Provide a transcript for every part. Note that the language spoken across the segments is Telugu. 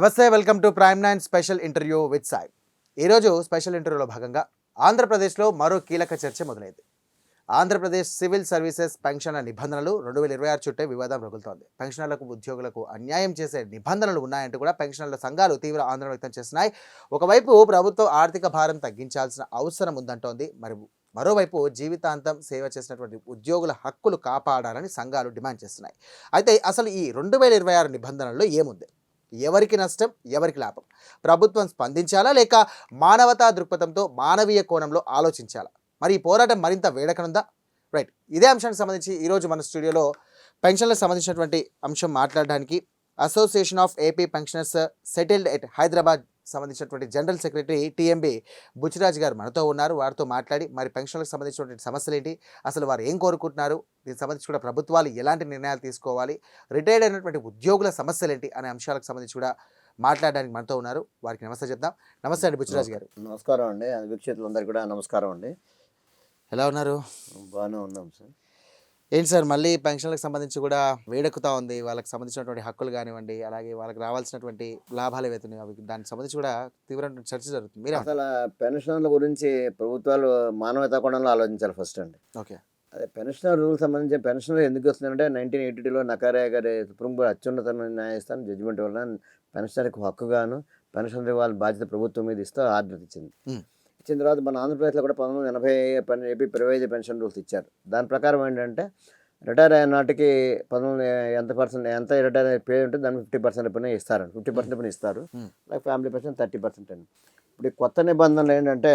నమస్తే, welcome to prime nine special interview with Sai. ఈరోజు స్పెషల్ ఇంటర్వ్యూలో భాగంగా ఆంధ్రప్రదేశ్లో మరో కీలక చర్చ మొదలైంది. ఆంధ్రప్రదేశ్ సివిల్ సర్వీసెస్ పెన్షన్ల నిబంధనలు 2026 చుట్టే వివాదం రగులుతోంది. పెన్షనర్లకు, ఉద్యోగులకు అన్యాయం చేసే నిబంధనలు ఉన్నాయంటూ కూడా పెన్షనర్ల సంఘాలు తీవ్ర ఆందోళన వ్యక్తం చేస్తున్నాయి. ఒకవైపు ప్రభుత్వం ఆర్థిక భారం తగ్గించాల్సిన అవసరం ఉందంటోంది. మరోవైపు జీవితాంతం సేవ చేసినటువంటి ఉద్యోగుల హక్కులు కాపాడాలని సంఘాలు డిమాండ్ చేస్తున్నాయి. అయితే అసలు ఈ 2026 నిబంధనల్లో ఏముంది? ఎవరికి నష్టం, ఎవరికి లాభం? ప్రభుత్వం స్పందించాలా, లేక మానవతా దృక్పథంతో మానవీయ కోణంలో ఆలోచించాలా? మరి ఈ పోరాటం మరింత వేడకనుందా? రైట్, ఇదే అంశానికి సంబంధించి ఈరోజు మన స్టూడియోలో పెన్షన్లకు సంబంధించినటువంటి అంశం మాట్లాడడానికి association of AP pensioners settled at Hyderabad సంబంధించినటువంటి జనరల్ సెక్రటరీ టీఎంబీ బుచ్చిరాజ్ గారు మనతో ఉన్నారు. వారితో మాట్లాడి మరి పెన్షన్లకు సంబంధించినటువంటి సమస్యలు ఏంటి, అసలు వారు ఏం కోరుకుంటున్నారు, దీనికి సంబంధించి కూడా ప్రభుత్వాలు ఎలాంటి నిర్ణయాలు తీసుకోవాలి, రిటైర్డ్ అయినటువంటి ఉద్యోగుల సమస్యలు ఏంటి అనే అంశాలకు సంబంధించి కూడా మాట్లాడడానికి మనతో ఉన్నారు. వారికి నమస్తే చెప్దాం. నమస్తే అండి బుచ్చిరాజ్ గారు. నమస్కారం అండి. వీక్షకులందరికీ కూడా నమస్కారం అండి. ఎలా ఉన్నారు? బాగానే ఉన్నాం సార్. ఏంటి సార్, మళ్ళీ పెన్షన్లకు సంబంధించి కూడా వేడెక్కుతా ఉంది. వాళ్ళకి సంబంధించినటువంటి హక్కులు కానివ్వండి, అలాగే వాళ్ళకి రావాల్సినటువంటి లాభాలు ఏవైతే అవి దానికి సంబంధించి కూడా తీవ్రమైన చర్చ జరుగుతుంది. మీరు అసలు పెన్షన్ల గురించి ప్రభుత్వాలు మానవతా కోణంలో ఆలోచించాలి ఫస్ట్ అండి. ఓకే, అదే పెన్షనర్ రూల్ సంబంధించి పెన్షన్లు ఎందుకు వస్తుందంటే 1982లో నకారే గారి సుప్రీంకోర్టు అత్యున్నత న్యాయస్థానం జడ్జిమెంట్ వల్ల పెన్షనర్కి హక్కుగాను పెన్షన్ వాళ్ళ బాధ్యత ప్రభుత్వం మీద ఇస్తూ ఆర్డర్ ఇచ్చింది. ఇచ్చిన తర్వాత మన ఆంధ్రప్రదేశ్లో కూడా 1980 ఏపీ ప్రైవేజ్ పెన్షన్ రూల్స్ ఇచ్చారు. దాని ప్రకారం ఏంటంటే రిటైర్ అయిన నాటికి ఎంత రిటైర్ అయ్యే పే ఉంటే దాన్ని 50% పైన ఇస్తారండి. 50% పైన ఇస్తారు. లైక్ ఫ్యామిలీ పెన్షన్ 30% అండి. ఇప్పుడు ఈ కొత్త నిబంధనలు ఏంటంటే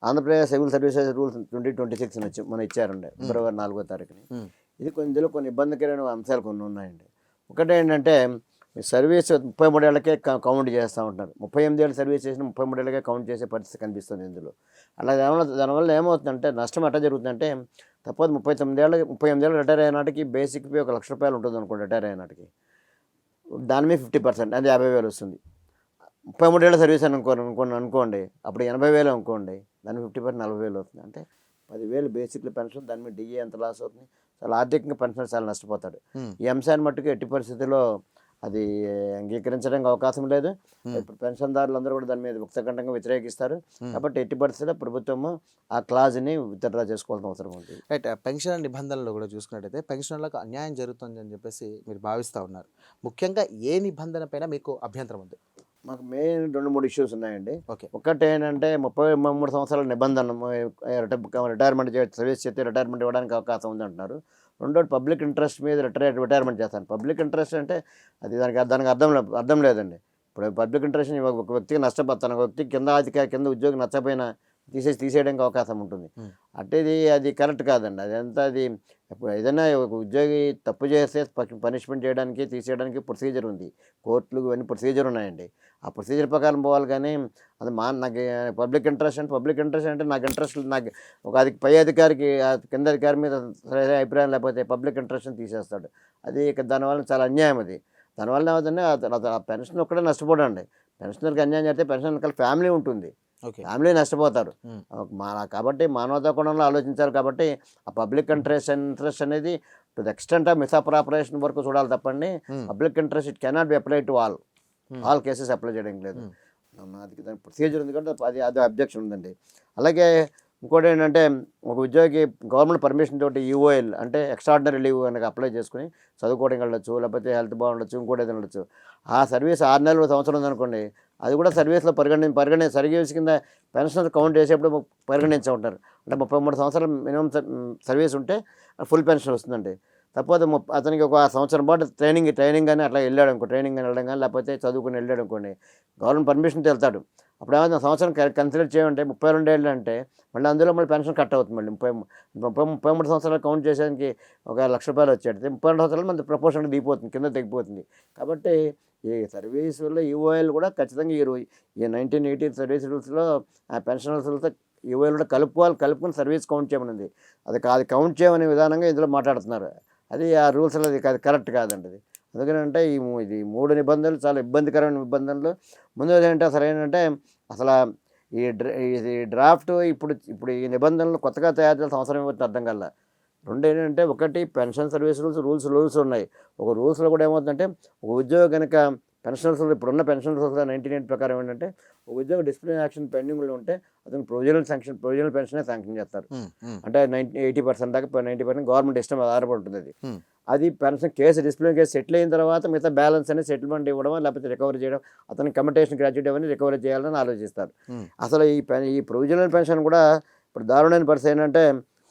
ఆంధ్రప్రదేశ్ సివిల్ సర్వీసెస్ రూల్స్ 2026 మనం ఇచ్చారండి ఫిబ్రవరి 4వ తారీఖుని. ఇది ఇందులో కొన్ని ఇబ్బందికరమైన అంశాలు కొన్ని ఉన్నాయండి. ఒకటి ఏంటంటే సర్వీస్ 33 ఏళ్ళకే కౌంట్ చేస్తూ ఉంటారు. 38 ఏళ్ళు సర్వీస్ చేసిన 33 ఏళ్ళకే కౌంట్ చేసే పరిస్థితి కనిపిస్తుంది ఇందులో. అలా దానివల్ల ఏమవుతుందంటే నష్టం ఎట్లా జరుగుతుందంటే తప్పదు 38 ఏళ్ళు రిటైర్ అయిన నాటికి బేసిక్ పే 1 లక్ష రూపాయలు ఉంటుంది అనుకోండి. రిటైర్ అయిన నాటికి దాని మీద 50% అది 50,000 వస్తుంది. 33 ఏళ్ళ సర్వీస్ అనుకోండి అప్పుడు 80,000 అనుకోండి, దాని 50% 40,000 అవుతుంది. అంటే 10,000 బేసిక్లీ పెన్షన్, దాని మీద డిఏ ఎంత లాస్ అవుతుంది. చాలా ఆర్థికంగా పెన్షన్ చాలా నష్టపోతాడు. ఈ అంశాన్ని మట్టుకు ఎట్టి పరిస్థితుల్లో అది అంగీకరించడానికి అవకాశం లేదు. ఇప్పుడు పెన్షన్దారులందరూ కూడా దాని మీద ముక్తకంఠంగా వ్యతిరేకిస్తారు. కాబట్టి ఎట్టి పరిస్థితుల్లో ప్రభుత్వము ఆ క్లాజ్ని విత్డ్రా చేసుకోవాల్సిన అవసరం ఉంది. రైట్, పెన్షన్ నిబంధనలు కూడా చూసుకున్నట్టయితే పెన్షన్లకు అన్యాయం జరుగుతుంది అని చెప్పేసి మీరు భావిస్తూ ఉన్నారు. ముఖ్యంగా ఏ నిబంధన పైన మీకు అభ్యంతరం ఉంది? మాకు మెయిన్ 2-3 ఇష్యూస్ ఉన్నాయండి. ఓకే, ఒకటి ఏంటంటే 33 సంవత్సరాల నిబంధన రిటైర్మెంట్ సర్వీస్ చేస్తే రిటైర్మెంట్ ఇవ్వడానికి అవకాశం ఉంది అంటున్నారు. రెండోది పబ్లిక్ ఇంట్రెస్ట్ మీద రిటైర్మెంట్ చేస్తాను. పబ్లిక్ ఇంట్రెస్ట్ అంటే అది దానికి అర్థం లేదండి. ఇప్పుడు పబ్లిక్ ఇంట్రెస్ట్ ఒక వ్యక్తికి నష్టపోతాను, ఒక వ్యక్తికి కింద ఉద్యోగి నచ్చపోయినా తీసేయడానికి అవకాశం ఉంటుంది. అంటే అది కరెక్ట్ కాదండి. అది ఇప్పుడు ఏదైనా ఒక ఉద్యోగి తప్పు చేస్తే పనిష్మెంట్ చేయడానికి తీసేయడానికి ప్రొసీజర్ ఉంది. కోర్టులు ఇవన్నీ ప్రొసీజర్ ఉన్నాయండి. ఆ ప్రొసీజర్ ప్రకారం పోవాలి. కానీ అది నాకు పబ్లిక్ ఇంట్రెస్ట్ అంటే నాకు ఇంట్రెస్ట్ అది పై అధికారికి కింద అధికారి మీద సరైన అభిప్రాయం లేకపోతే పబ్లిక్ ఇంట్రెస్ట్ని తీసేస్తాడు. అది దానివల్ల చాలా అన్యాయం. దానివల్ల ఏమవుతుందంటే ఆ పెన్షన్ ఒక్కడే నష్టపోడండి. పెన్షనర్కి అన్యాయం చేస్తే పెన్షన్ ఫ్యామిలీ ఉంటుంది, ఫ్యామిలీ నష్టపోతారు. కాబట్టి మానవతా కోణంలో ఆలోచించాలి. కాబట్టి ఆ పబ్లిక్ ఇంట్రెస్ట్ అనేది to the extent of misappropriation వరకు చూడాలి తప్పండి. Public interest it cannot be apply to all cases apply చేయడం లేదు. అది దాని ప్రొసీజర్ ఉంది కాబట్టి అది అబ్జెక్షన్ ఉందండి. అలాగే ఇంకోటి ఏంటంటే ఒక ఉద్యోగి గవర్నమెంట్ పర్మిషన్ తోటి యూఓఎల్ అంటే ఎక్స్ట్రాడినరీ లీవ్ కనుక అప్లై చేసుకుని చదువుకోవడం వెళ్ళొచ్చు, లేకపోతే హెల్త్ బాగుండొచ్చు, ఇంకోటి ఏదైనా ఉండొచ్చు. ఆ సర్వీస్ 6 నెలలు సంవత్సరం ఉందనుకోండి, అది కూడా సర్వీస్లో సర్వీస్ కింద పెన్షన్ కౌంట్ చేసేప్పుడు పరిగణించే ఉంటారు. అంటే 33 సంవత్సరాలు మినిమం సర్వీస్ ఉంటే ఫుల్ పెన్షన్ వస్తుందండి. తప్పదు అతనికి ఒక సంవత్సరం పాటు ట్రైనింగ్ కానీ అట్లా వెళ్ళాడు అనుకో, ట్రైనింగ్ కానీ వెళ్ళడం కానీ లేకపోతే చదువుకుని వెళ్ళాడు అనుకోండి, గవర్నమెంట్ పర్మిషన్తో వెళ్తాడు. అప్పుడు ఏమైనా సంవత్సరం కన్సిడర్ చేయమంటే 32 ఏళ్ళు అంటే మళ్ళీ అందులో మళ్ళీ పెన్షన్ కట్ అవుతుంది. మళ్ళీ 33 సంవత్సరాలు కౌంట్ చేసేదానికి 1 లక్ష రూపాయలు వచ్చాడు. 32 సంవత్సరాలు మన ప్రపోర్షన్ దిగిపోతుంది, కింద తగ్గిపోతుంది. కాబట్టి ఈ సర్వీసుల్లో యూఓఎల్ కూడా ఖచ్చితంగా ఈ 1980 సర్వీస్ రూల్స్లో ఆ పెన్షన్ రూల్స్తో యూఓఎల్ కూడా కలుపుకొని సర్వీస్ కౌంట్ చేయమనింది. అది కౌంట్ చేయమనే విధానంగా ఇందులో మాట్లాడుతున్నారు. అది ఆ రూల్స్లో అది కరెక్ట్ కాదండి. అది అందుకనంటే ఇది 3 నిబంధనలు చాలా ఇబ్బందికరమైన నిబంధనలు. ముందు ఏంటంటే అసలు ఈ డ్రాఫ్ట్ ఇప్పుడు ఈ నిబంధనలు కొత్తగా తయారు చేయాల్సిన అవసరం ఏమవుతుంది అర్థం కల్లా. రెండు ఏంటంటే ఒకటి పెన్షన్ సర్వీస్ రూల్స్ ఉన్నాయి. ఒక రూల్స్లో కూడా ఏమవుతుందంటే ఒక ఉద్యోగి కనుక పెన్షనర్స్ ఇప్పుడున్న పెన్షనర్స్ 1998 ప్రకారం ఏంటంటే ఒక ఉద్యోగ డిసిప్లిన్ యాక్షన్ పెండింగ్లో ఉంటే అతను ప్రొవిజనల్ పెన్షనే శాంక్షన్ చేస్తారు. అంటే 80% దాకా 90% గవర్నమెంట్ ఇష్టం ఆధారపడి ఉంటుంది అది. అది పెన్షన్ డిసిప్లిన్ కేసు సెటిల్ అయిన తర్వాత మిగతా బ్యాలెన్స్ అనేది సెటిల్మెంట్ ఇవ్వడం లేకపోతే రికవరీ చేయడం, అతని కమ్యూటేషన్ గ్రాడ్యుయేట్ అవన్నీ రికవరీ చేయాలని ఆలోచిస్తారు. అసలు ఈ ప్రొవిజనల్ పెన్షన్ కూడా ఇప్పుడు దారుణమైన పరిస్థితి ఏంటంటే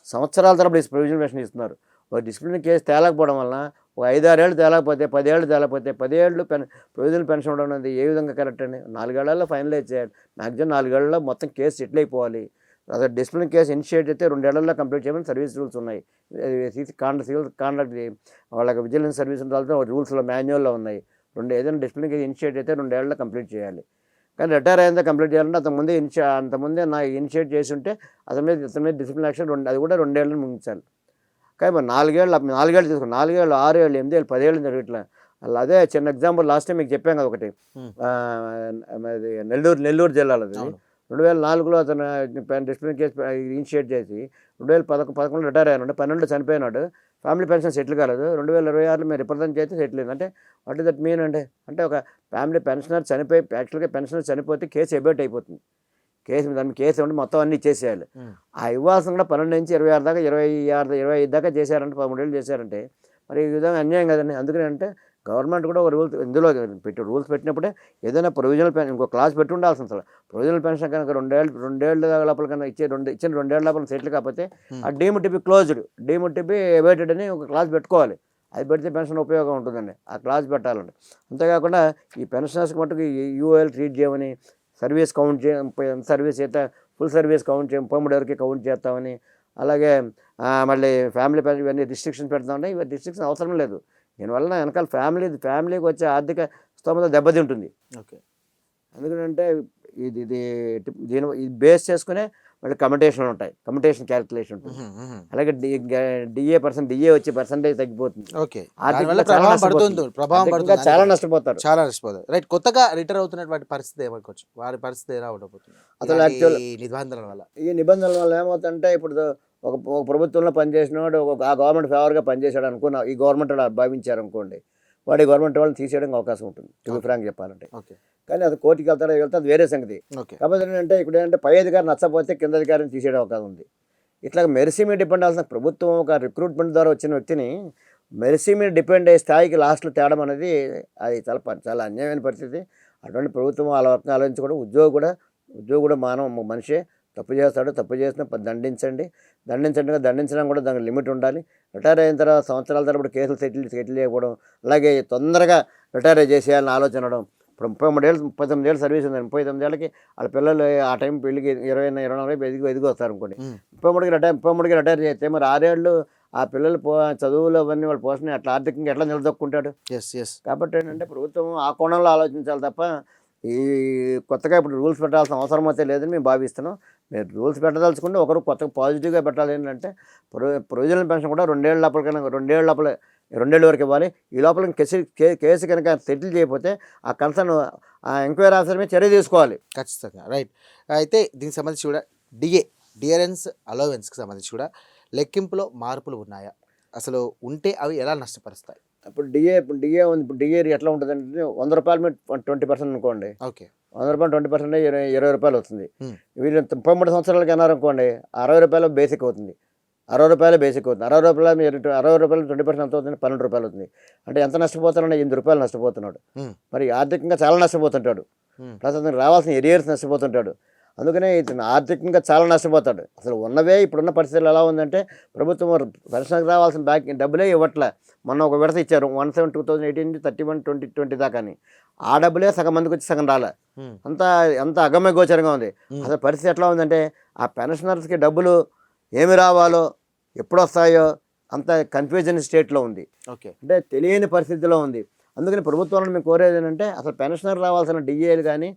సంవత్సరాల తరబడి ప్రొవిజనల్ పెన్షన్ ఇస్తున్నారు. ఒక డిసిప్లిన్ కేసు తేలకపోవడం వలన ఒక 5-6 ఏళ్ళు తేలకపోతే 10 ఏళ్ళు తేలకపోతే 10 ఏళ్ళు ప్రొవిజనల్ పెన్షన్ ఉండడం అనేది ఏ విధంగా కరెక్ట్ అండి? 4 ఏళ్లలో ఫైనలైజ్ చేయాలి. మ్యాక్సిమం 4 ఏళ్లలో మొత్తం కేసు సెటిల్ అయిపోవాలి. అదే డిసిప్లిన్ కేసు ఇనిషియేట్ అయితే 2 ఏళ్లలో కంప్లీట్ చేయమని సర్వీస్ రూల్స్ ఉన్నాయి. కాండక్ట్ వాళ్ళకి విజిలెన్స్ సర్వీస్ వాళ్ళతో రూల్స్లో మాన్యువల్లో ఉన్నాయి. ఏదైనా డిసిప్లిన్ కేసు ఇనిషియేట్ అయితే 2 ఏళ్లలో కంప్లీట్ చేయాలి. కానీ రిటైర్ అయిందా కంప్లీట్ చేయాలంటే అంతకుముందే నాకు ఇనిషియేట్ చేసి ఉంటే అతని మీద డిసిప్లిన్ యాక్షన్ అది కూడా 2 ఏళ్ళని ముగించాలి. కానీ మరి 4 ఏళ్ళు తీసుకుని 4 ఏళ్ళు 6 ఏళ్ళు 8 ఏళ్ళు 10 ఏళ్ళు జరగట్లే. అదే చిన్న ఎగ్జాంపుల్ లాస్ట్ టైం మీకు చెప్పాం కదా ఒకటి, అది నెల్లూరు జిల్లాలో 2004లో అతను డిసిప్లిన్ కేసు ఇనిషియేట్ చేసి 2011 రిటైర్ అయ్యాడు, 12 చనిపోయినాడు, ఫ్యామిలీ పెన్షన్ సెటిల్ కాలేదు. 2026లో మీరు రిప్రజెంట్ చేస్తే సెటిల్ అయింది. అంటే వాట్ ఇస్ దట్ మీన్ అంటే ఒక ఫ్యామిలీ పెన్షనర్ యాక్చువల్గా పెన్షనర్ చనిపోతే కేసు ఎబేట్ అయిపోతుంది. దాని కేసు ఉంటే మొత్తం అన్నీ ఇచ్చేసేయాలి. ఆ ఇవ్వాల్సిన కూడా 12 నుంచి 26 దాకా 25 దాకా చేశారంటే 13 ఏళ్ళు చేశారంటే మరి ఈ విధంగా అన్యాయం కదండి. అందుకని అంటే గవర్నమెంట్ కూడా ఒక రూల్స్ పెట్టినప్పుడే ఏదైనా ప్రొవిజనల్ పెన్షన్ ఇంకో క్లాస్ పెట్టి ఉండాల్సింది. అసలు ప్రొవిజనల్ పెన్షన్ కనుక 2 ఏళ్ళ లోపల కన్నా ఇచ్చిన 2 ఏళ్ళ లోపల సెటిల్ కాకపోతే ఆ deemed to be closed, deemed to be abated అని ఒక క్లాస్ పెట్టుకోవాలి. అది పెడితే పెన్షన్ ఉపయోగం ఉంటుందండి. ఆ క్లాస్ పెట్టాలండి. అంతేకాకుండా ఈ పెన్షనర్స్కి మటుకు యూఎల్ ట్రీట్ చేయమని, సర్వీస్ కౌంట్ సర్వీస్ అయితే ఫుల్ సర్వీస్ కౌంట్ చేయం, పర్మనెంట్ వరకు కౌంట్ చేస్తామని, అలాగే మళ్ళీ ఫ్యామిలీ పెన్షన్ ఇవన్నీ రిస్ట్రిక్షన్ పెడతామని. ఇవి రిస్ట్రిక్షన్ అవసరం లేదు. దీనివల్ల వెనకాల ఫ్యామిలీకి వచ్చే ఆర్థిక స్తోమత దెబ్బతింటుంది. ఓకే, ఎందుకంటే ఇది బేస్ చేసుకునే మళ్ళీ కమ్యూటేషన్ ఉంటాయి, కమ్యూటేషన్ క్యాలిక్యులేషన్ ఉంటుంది. అలాగే డిఏ వచ్చే పర్సంటేజ్ తగ్గిపోతుంది. ఓకే, చాలా నష్టపోతారు. రైట్, కొత్తగా రిటైర్ అవుతున్నటువంటి పరిస్థితి ఏమనుకోవచ్చు, వారి పరిస్థితి ఎలా ఉండబోతుంది అసలు యాక్చువల్ నిబంధనల వల్ల? ఈ నిబంధనల వల్ల ఏమవుతుందంటే ఇప్పుడు ఒక ప్రభుత్వంలో పనిచేసినవాడు ఆ గవర్నమెంట్ ఫేవర్గా పనిచేశాడు అనుకున్న ఈ గవర్నమెంట్ వాళ్ళు భావించారు అనుకోండి, వాడి గవర్నమెంట్ వాళ్ళని తీసేయడానికి అవకాశం ఉంటుంది, టు బి ఫ్రాంక్ చెప్పాలంటే. కానీ అది కోర్టుకి వెళ్తే అది వేరే సంగతి. కాకపోతే ఏంటంటే ఇప్పుడు ఏంటంటే పై అధికారి నచ్చపోతే కింద అధికారిని తీసేయడం అవకాశం ఉంది. ఇట్లా మెరిసీ మీద డిపెండ్ అవ్వాల్సిన ప్రభుత్వం ఒక రిక్రూట్మెంట్ ద్వారా వచ్చిన వ్యక్తిని మెరిసీ మీద డిపెండ్ అయ్యే స్థాయికి లాస్ట్లో తేడం అనేది అది చాలా అన్యాయమైన పరిస్థితి. అటువంటి ప్రభుత్వం వాళ్ళ వర్గం ఆలోచించుకోవడం. ఉద్యోగి కూడా మనిషే, తప్పు చేస్తాడు, తప్పు చేసిన దండించడం కూడా దానికి లిమిట్ ఉండాలి. రిటైర్ అయిన తర్వాత సంవత్సరాల తరబడి కేసులు సెటిల్ చేయకపోవడం, అలాగే తొందరగా రిటైర్ చేసేయాలని ఆలోచన ఉండడం. ఇప్పుడు 39 ఏళ్ళు సర్వీస్ ఉందండి, 39 ఏళ్ళకి వాళ్ళ పిల్లలు ఆ టైం పెళ్ళికి 24 ఎదిగి వస్తారు అనుకోండి. 33కి రిటైర్ చేస్తే మరి 6 ఏళ్ళు ఆ పిల్లలు చదువులు అవన్నీ వాళ్ళ పోషణ అట్లా ఆర్థికంగా ఎట్లా నిలదొక్కుంటాడు? కాబట్టి ఏంటంటే ప్రభుత్వం ఆ కోణంలో ఆలోచించాలి తప్ప ఈ కొత్తగా ఇప్పుడు రూల్స్ పెట్టాల్సిన అవసరం అయితే లేదని మేము భావిస్తున్నాం. మీరు రూల్స్ పెట్టదలుచుకుంటే ఒకరు కొత్తగా పాజిటివ్గా పెట్టాలి. ఏంటంటే ప్రొవిజనల్ పెన్షన్ కూడా 2 ఏళ్ళ లోపల 2 ఏళ్ళ వరకు ఇవ్వాలి. ఈ లోపల కేసు కనుక సెటిల్ చేయకపోతే ఆ కన్సర్న్ ఎంక్వైరీ ఆఫీసర్ మీద చర్య తీసుకోవాలి ఖచ్చితంగా. రైట్, అయితే దీనికి సంబంధించి కూడా డియరెన్స్ అలవెన్స్కి సంబంధించి కూడా లెక్కింపులో మార్పులు ఉన్నాయా? అసలు ఉంటే అవి ఎలా నష్టపరుస్తాయి? ఇప్పుడు డిఏ ఉంది. ఇప్పుడు డిఏ ఎట్లా ఉంటుంది అంటే 100 రూపాయల మీద 20% అనుకోండి. ఓకే, 100 రూపాయలు 20% 20 రూపాయలు వస్తుంది. వీళ్ళు 33 సంవత్సరాలకి అన్నారనుకోండి, 60 రూపాయలు బేసిక్ అవుతుంది. 60 రూపాయలు బేసిక్ అవుతుంది. 60 రూపాయలు 20% ఎంత అవుతుంది? 12 రూపాయలు అవుతుంది. అంటే ఎంత నష్టపోతున్నాడు? 8 రూపాయలు నష్టపోతున్నాడు. మరి ఆర్థికంగా చాలా నష్టపోతుంటాడు. ప్లస్ అతనికి రావాల్సిన ఎరియర్స్ నష్టపోతుంటాడు. అందుకనే ఇతను ఆర్థికంగా చాలా నష్టపోతాడు. అసలు ఇప్పుడున్న పరిస్థితులు ఎలా ఉందంటే ప్రభుత్వం పెన్షన్కి రావాల్సిన డబ్బులే ఇవ్వట్లే. మొన్న ఒక విడత ఇచ్చారు 17/2018 నుంచి 31/2020 దాకా అని. ఆ డబ్బులే సగం మందికి వచ్చి సగం రాలే. అంత అగమ్య గోచరంగా ఉంది. అసలు పరిస్థితి ఎట్లా ఉందంటే ఆ పెన్షనర్స్కి డబ్బులు ఏమి రావాలో ఎప్పుడు వస్తాయో అంత కన్ఫ్యూజన్ స్టేట్లో ఉంది. అంటే తెలియని పరిస్థితిలో ఉంది. అందుకని ప్రభుత్వాలను మేము కోరేది ఏంటంటే అసలు పెన్షనర్ రావాల్సిన డిఏలు కానీ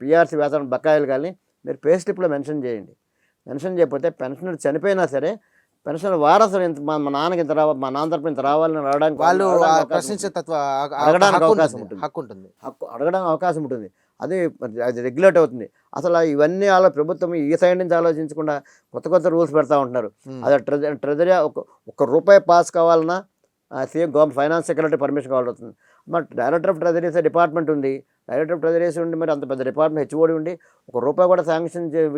పిఆర్సీ వేతన బకాయిలు కానీ మీరు పే స్లిప్లో మెన్షన్ చేయండి. మెన్షన్ చేయకపోతే పెన్షనర్ చనిపోయినా సరే పెన్షన్ వారసులు మా నాన్నకి ఇంత రావాలి, మా నాన్న తరపున ఇంత రావాలని అడగడానికి అవకాశం ఉంటుంది. అది రెగ్యులేట్ అవుతుంది. అసలు ఇవన్నీ ప్రభుత్వం ఈ సైడ్ నుంచి ఆలోచించకుండా కొత్త రూల్స్ పెడతా ఉంటున్నారు. అది ట్రెజరీ ఒక రూపాయి పాస్ కావాలన్నా CM government finance secretary permission కావాల్సి వస్తుంది. మరి డైరెక్టర్ ఆఫ్ ట్రెజరీస్ డిపార్ట్మెంట్ ఉంది, డైరెక్టర్ ఆఫ్ ట్రెజరీస్ ఉండి మరి అంత పెద్ద డిపార్ట్మెంట్ హెచ్ఓడి ఉండి ₹1 కూడా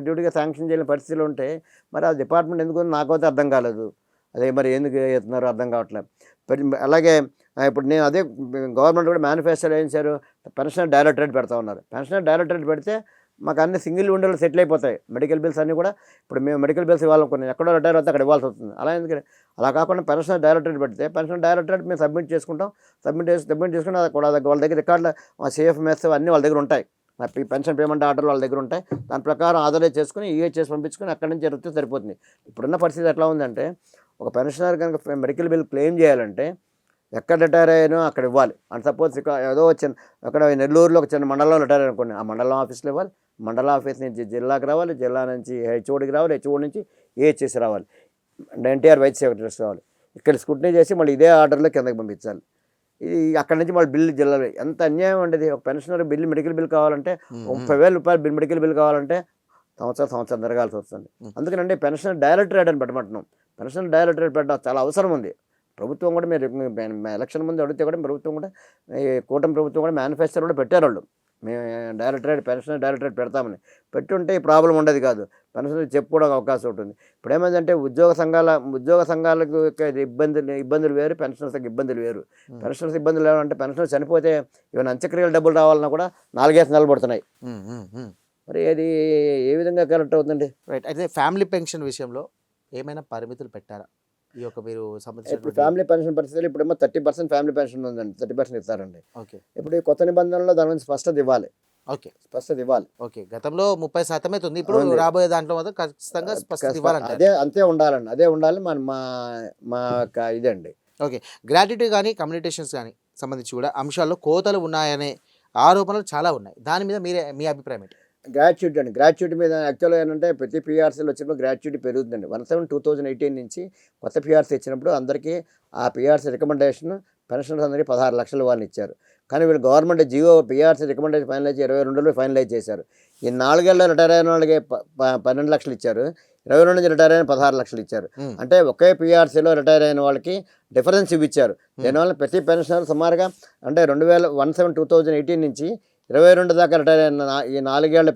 డ్యూటీగా శాంక్షన్ చేయని పరిస్థితులు ఉంటే మరి ఆ డిపార్ట్మెంట్ ఎందుకు నాకైతే అర్థం కాలేదు. అదే మరి ఎందుకు చేస్తున్నారో అర్థం కావట్లేదు. అలాగే ఇప్పుడు నేను అదే గవర్నమెంట్ కూడా మేనిఫెస్టోలో ఏం చేశారు, పెన్షనర్ డైరెక్టరేట్ పెడతా ఉన్నారు. పెన్షనర్ డైరెక్టరేట్ పెడితే మాకు అన్ని సింగిల్ విండోలో సెటిల్ అయిపోతాయి. మెడికల్ బిల్స్ అన్నీ కూడా ఇప్పుడు మేము మెడికల్ బిల్స్ ఇవ్వాలనుకున్నాం, ఎక్కడో రిటైర్ అవుతే అక్కడ ఇవ్వాల్సి వస్తుంది. అలా కాకుండా పెన్షనర్ డైరెక్టరేట్ పెడితే పెన్షనర్ డైరెక్టరేట్ మేము సబ్మిట్ చేసుకుంటాం. సబ్మిట్ చేసుకుని అది కూడా వాళ్ళ దగ్గర రికార్డులు CFMS అన్నీ వాళ్ళ దగ్గర ఉంటాయి. పెన్షన్ పేమెంట్ ఆర్డర్లు వాళ్ళ దగ్గర ఉంటాయి. దాని ప్రకారం ఆధారైజ్ చేసుకుని EHS పంపించుకొని అక్కడి నుంచి జరిగితే సరిపోతుంది. ఇప్పుడున్న పరిస్థితి ఎట్లా ఉందంటే ఒక పెన్షనర్ కనుక మెడికల్ బిల్ క్లెయిమ్ చేయాలంటే ఎక్కడ రిటైర్ అయ్యానో అక్కడ ఇవ్వాలి. అండ్ సపోజ్ ఏదో చిన్న అక్కడ నెల్లూరులో ఒక చిన్న మండలంలో రిటైర్ అనుకోండి, ఆ మండలం ఆఫీస్లో ఇవ్వాలి. మండల ఆఫీస్ నుంచి జిల్లాకి రావాలి, జిల్లా నుంచి హెచ్ఓడికి రావాలి, హెచ్ఓడి నుంచి EHS రావాలి, ఎన్టీఆర్ వైస్ సెక్రటరీస్ రావాలి. ఇక్కడ స్క్రూటినీ చేసి మళ్ళీ ఇదే ఆర్డర్లో కిందకి పంపించాలి. ఇది అక్కడి నుంచి మళ్ళీ బిల్లు జిల్లాలో. ఎంత అన్యాయం ఉండేది. ఒక పెన్షనర్ మెడికల్ బిల్ కావాలంటే ₹30,000 మెడికల్ బిల్ కావాలంటే సంవత్సరం జరగాల్సి వస్తుంది. అందుకనండి పెన్షనర్ డైరెక్టరేట్ అని పెట్టమంటున్నాం. పెన్షనర్ డైరెక్టరేట్ పెట్టడం చాలా అవసరం ఉంది. ప్రభుత్వం కూడా మీరు ఎలక్షన్ ముందు అడిగితే కూడా ప్రభుత్వం కూడా ఈ కూటమి ప్రభుత్వం కూడా మేనిఫెస్టో కూడా పెట్టారు వాళ్ళు, మేము పెన్షనర్ డైరెక్టరేట్ పెడతామని. పెట్టుంటే ఈ ప్రాబ్లం ఉండదు కాదు, పెన్షనర్ చెప్పుకోవడానికి అవకాశం ఉంటుంది. ఇప్పుడు ఏమైందంటే ఉద్యోగ సంఘాలకు ఇబ్బందులు వేరు, పెన్షనర్స్కి ఇబ్బందులు వేరు. పెన్షనర్స్ ఇబ్బందులు ఏమంటే పెన్షనర్ చనిపోతే ఈవెన్ అంత్యక్రియల డబ్బులు రావాలన్నా కూడా 4 నెలలు పడుతున్నాయి. మరి అది ఏ విధంగా కరెక్ట్ అవుతుందండి? రైట్. అయితే ఫ్యామిలీ పెన్షన్ విషయంలో ఏమైనా పరిమితులు పెట్టారా? ఈ యొక్క మీరు ఇప్పుడు ఫ్యామిలీ పెన్షన్ పరిస్థితులు ఇప్పుడేమో 30% ఫ్యామిలీ పెన్షన్ ఉందండి, 30% ఇస్తారండి. ఓకే. ఇప్పుడు ఈ కొత్త నిబంధనలో దాని గురించి స్పష్టత ఇవ్వాలి. ఓకే. గతంలో 30% అవుతుంది, ఇప్పుడు రాబోయే దాంట్లో మాత్రం ఖచ్చితంగా స్పష్టత ఇవ్వాలంటే అంతే ఉండాలండి, అదే ఉండాలి మా ఇదండి. ఓకే. గ్రాట్యుటీ కానీ కమ్యూనికేషన్స్ కానీ సంబంధించి కూడా అంశాల్లో కోతలు ఉన్నాయనే ఆరోపణలు చాలా ఉన్నాయి. దాని మీద మీ అభిప్రాయం ఏంటి? గ్రాట్యుటీ మీద యాక్చువల్గా ఏంటంటే ప్రతి PRCలో వచ్చినప్పుడు గ్రాట్యుటీ పెరుగుతుందండి. 17/2018 నుంచి కొత్త PRC ఇచ్చినప్పుడు అందరికీ ఆ PRC రికమెండేషన్ పెన్షనర్స్ అందరికీ 16 లక్షలు వాళ్ళని ఇచ్చారు. కానీ వీళ్ళు గవర్నమెంట్ PRC రికమెండేషన్ ఫైనలైజ్ 22లో ఫైనలైజ్ చేశారు. ఈ 4 ఏళ్ళలో రిటైర్ అయిన వాళ్ళకి 12 లక్షలు ఇచ్చారు, 22 నుంచి రిటైర్ అయిన 16 లక్షలు ఇచ్చారు. అంటే ఒకే PRCలో రిటైర్ అయిన వాళ్ళకి డిఫరెన్స్ ఇచ్చారు. దీనివల్ల ప్రతి పెన్షనర్ సుమారుగా అంటే 2018 నుంచి 22 దాకా రిటైర్ అయిన ఈ 4 ఏళ్ల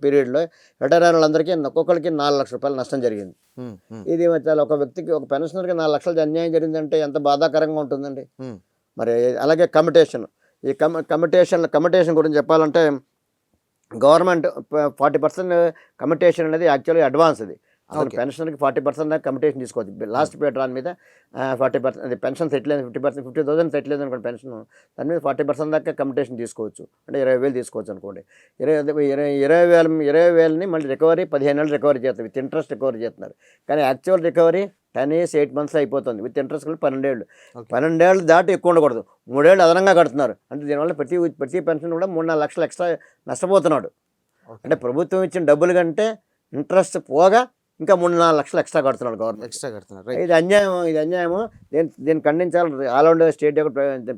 పీరియడ్లో రిటైర్ అయిన వాళ్ళందరికీ ఒక్కొక్కరికి ₹4 లక్షలు నష్టం జరిగింది. ఇది చాలా ఒక వ్యక్తికి ఒక పెన్షనర్కి 4 లక్షలు అన్యాయం జరిగిందంటే ఎంత బాధాకరంగా ఉంటుందండి. మరి అలాగే ఈ కమిటేషన్ గురించి చెప్పాలంటే గవర్నమెంట్ 40% కమిటేషన్ అనేది యాక్చువల్లీ అడ్వాన్స్. అసలు పెన్షన్కి 40% దాకా కమిటేషన్ తీసుకోవచ్చు. లాస్ట్ పేట్రాన్ మీద 40% అది పెన్షన్ సెటిల్ అయింది 50%, 50,000 సెటిల్ అయింది అనుకోండి పెన్షన్, దాని మీద 40% దాకా కమిటేషన్ తీసుకోవచ్చు. అంటే 20,000 తీసుకోవచ్చు అనుకోండి. 20,000ని మళ్ళీ రికవరీ 15 నెలలు రికవరీ చేస్తారు, విత్ ఇంట్రెస్ట్ రికవరీ చేస్తున్నారు. కానీ యాక్చువల్ రికవరీ 10 years 8 months అయిపోతుంది, విత్ ఇంట్రెస్ట్ కూడా 12 ఏళ్ళు. 12 ఏళ్ళు దాటి ఎక్కువ ఉండకూడదు, 3 ఏళ్ళు అదనంగా కడుతున్నారు. అంటే దీనివల్ల ప్రతి పెన్షన్ కూడా 3-4 లక్షలు ఎక్స్ట్రా నష్టపోతున్నాడు. అంటే ప్రభుత్వం ఇచ్చిన డబ్బులు కంటే ఇంట్రెస్ట్ పోగా ఇంకా 3-4 లక్షలు ఎక్స్ట్రా కడుతున్నాడు గవర్నమెంట్. ఇది అన్యాయము. దీన్ని ఖండించాలి. ఆల్ ఓవర్ స్టేట్ యొక్క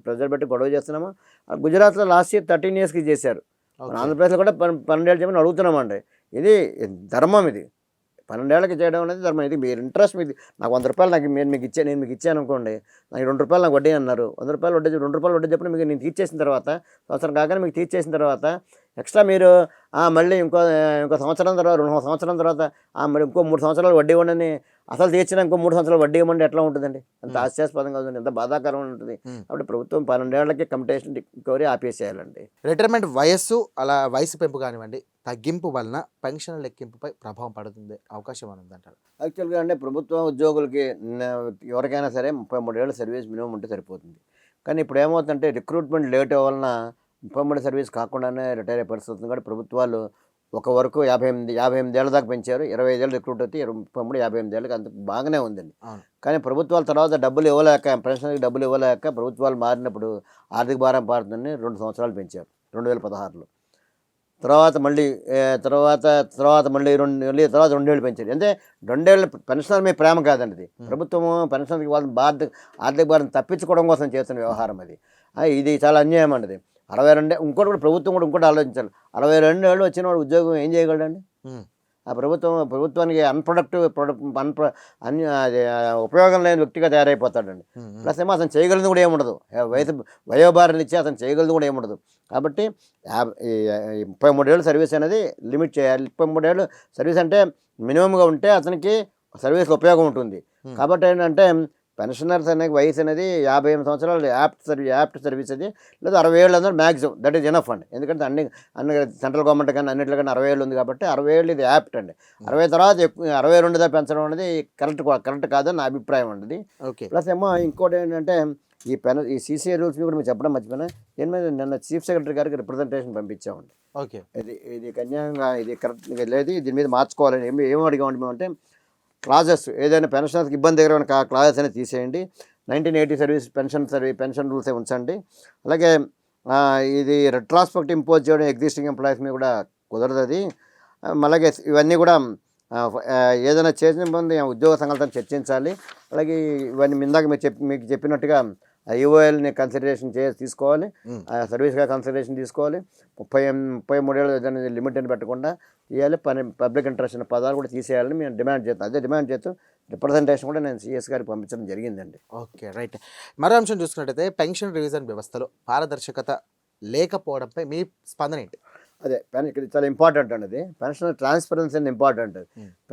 ప్రజలు బట్టి గొడవ చేస్తున్నాము. గుజరాత్లో లాస్ట్ ఇయర్ 13 yearsకి చేశారు. ఆంధ్రప్రదేశ్లో కూడా 12 ఏళ్ళు చెప్పని అడుగుతున్నామండి. ఇది ధర్మం. ఇది 12 ఏళ్ళకి చేయడం అనేది ధర్మం. ఇది మీరు ఇంట్రెస్ట్ మీది. నాకు ₹100 నేను మీకు ఇచ్చాను అనుకోండి, నాకు ₹2 నాకు వడ్డీ అన్నారు. ₹100 వడ్డీ ₹2 వడ్డీ చెప్పిన మీకు నేను తీర్చేసిన తర్వాత, సంవత్సరం కాగానే మీకు తీర్చేసిన తర్వాత ఎక్స్ట్రా మీరు మళ్ళీ ఇంకో సంవత్సరం తర్వాత 2 సంవత్సరం తర్వాత మరి ఇంకో 3 సంవత్సరాలు వడ్డీ ఇవ్వండి, అసలు తీర్చిన ఇంకో 3 సంవత్సరాలు వడ్డీ ఇవ్వండి, ఎట్లా ఉంటుందండి? అంత హాస్యాస్పదంగా ఉంటుంది, ఎంత బాధాకరంగా ఉంటుంది. కాబట్టి ప్రభుత్వం 12 ఏళ్ళకి కమిటేషన్ రికవరీ ఆపేసేయాలండి. రిటైర్మెంట్ వయసు పెంపు కానివ్వండి, తగ్గింపు వలన పెన్షన్ లెక్కింపుపై ప్రభావం పడుతుంది అవకాశం అని ఉందంటారు. యాక్చువల్గా అంటే ప్రభుత్వ ఉద్యోగులకి ఎవరికైనా సరే 33 ఏళ్ళ సర్వీస్ మినిమం ఉంటే సరిపోతుంది. కానీ ఇప్పుడు ఏమవుతుందంటే రిక్రూట్మెంట్ లేట్ వలన 33 సర్వీస్ కాకుండానే రిటైర్ అయ్యే పరిస్థితి ఉంది. కాబట్టి ప్రభుత్వాలు ఒక వరకు 58 ఏళ్ళ దాకా పెంచారు. 25 ఏళ్ళు రిక్రూట్ అయితే 33, 58 ఏళ్ళకి అంత బాగానే ఉందండి. కానీ ప్రభుత్వాల తర్వాత డబ్బులు ఇవ్వలేక, పెన్షన్కి డబ్బులు ఇవ్వలేక ప్రభుత్వాలు మారినప్పుడు ఆర్థిక భారం పారుతుందని 2 సంవత్సరాలు పెంచారు 2016లో. తర్వాత మళ్ళీ 2 ఏళ్ళు పెంచారు. అంటే 2 ఏళ్ళు పెన్షనర్ మీ ప్రేమ కాదండి. ఇది ప్రభుత్వము పెన్షన్కి వాళ్ళని ఆర్థిక భారం తప్పించుకోవడం కోసం చేస్తున్న వ్యవహారం అది. ఇది చాలా అన్యాయం అండి. 62 ఇంకోటి కూడా ప్రభుత్వం కూడా ఇంకోటి ఆలోచించాలి. 62 ఏళ్ళు వచ్చిన వాడు ఉద్యోగం ఏం చేయగలడండి? ఆ ప్రభుత్వానికి అది ఉపయోగం లేని వ్యక్తిగా తయారైపోతాడండి. ప్లస్ ఏమో అతను చేయగలిగింది కూడా ఏముండదు, వయోభారాన్ని ఇచ్చి అతను చేయగలిగింది కూడా ఏముండదు. కాబట్టి ఈ 33 ఏళ్ళు సర్వీస్ అనేది లిమిట్ చేయాలి. 33 ఏళ్ళు సర్వీస్ అంటే మినిమంగా ఉంటే అతనికి సర్వీస్లో ఉపయోగం ఉంటుంది. కాబట్టి ఏంటంటే పెన్షనర్స్ అనే వయసు అనేది 58 సంవత్సరాలు యాప్ట్ సర్వీస్ అది, లేదా 60 ఏళ్ళు అందరూ మ్యాక్సిమం, దట్ ఈజ్ ఎనఫ్ అండి. ఎందుకంటే అన్ని సెంట్రల్ గవర్నమెంట్ కానీ అన్నింటిలో కానీ 60 ఏళ్ళు ఉంది కాబట్టి 60 ఏళ్ళు ఇది యాప్ట్ అండి. 60 తర్వాత 62 దా పెంచడం అనేది కరెక్ట్ కాదని నా అభిప్రాయం అండి. ప్లస్ ఏమో ఇంకోటి ఏంటంటే ఈ CCA రూల్స్ కూడా మీరు చెప్పడం మర్చిపోయినా, దీని మీద నిన్న చీఫ్ సెక్రటరీ గారికి రిప్రజెంటేషన్ పంపించామండి. ఇది కన్యాగా ఇది కరెక్ట్ లేదు, దీని మీద మార్చుకోవాలని ఏం అడిగామండి మేము అంటే, క్లాజెస్ ఏదైనా పెన్షనర్స్కి ఇబ్బంది దగ్గర క్లాజెస్ అనేది తీసేయండి. 1980 పెన్షన్ రూల్సే ఉంచండి. అలాగే ఇది రెట్రాస్పెక్ట్ ఇంపోజ్ చేయడం ఎగ్జిస్టింగ్ ఎంప్లాయీస్ మీద కూడా కుదరదు అది. అలాగే ఇవన్నీ కూడా ఏదైనా చేసిన ఇబ్బంది ఉద్యోగ సంఘాలతో చర్చించాలి. అలాగే ఇవన్నీ ఇందాక మీకు చెప్పినట్టుగా IOLని కన్సిడరేషన్ తీసుకోవాలి, సర్వీస్గా కన్సిడరేషన్ తీసుకోవాలి. 33 ఏళ్ళు ఏదైనా లిమిట్ అని పెట్టకుండా తీయాలి. పబ్లిక్ ఇంట్రెస్ట్ అనే పదాలు కూడా తీసేయాలని మేము డిమాండ్ చేస్తాం. అదే డిమాండ్ చేస్తూ రిప్రజెంటేషన్ కూడా నేను CS గారికి పంపించడం జరిగిందండి. Okay, right. మరో అంశం చూసుకున్నట్టయితే పెన్షన్ రివిజన్ వ్యవస్థలో పారదర్శకత లేకపోవడంపై మీ స్పందన ఏంటి? అదే ఇక్కడ చాలా ఇంపార్టెంట్ అండి. పెన్షన్ ట్రాన్స్పరెన్సీ అనేది ఇంపార్టెంట్.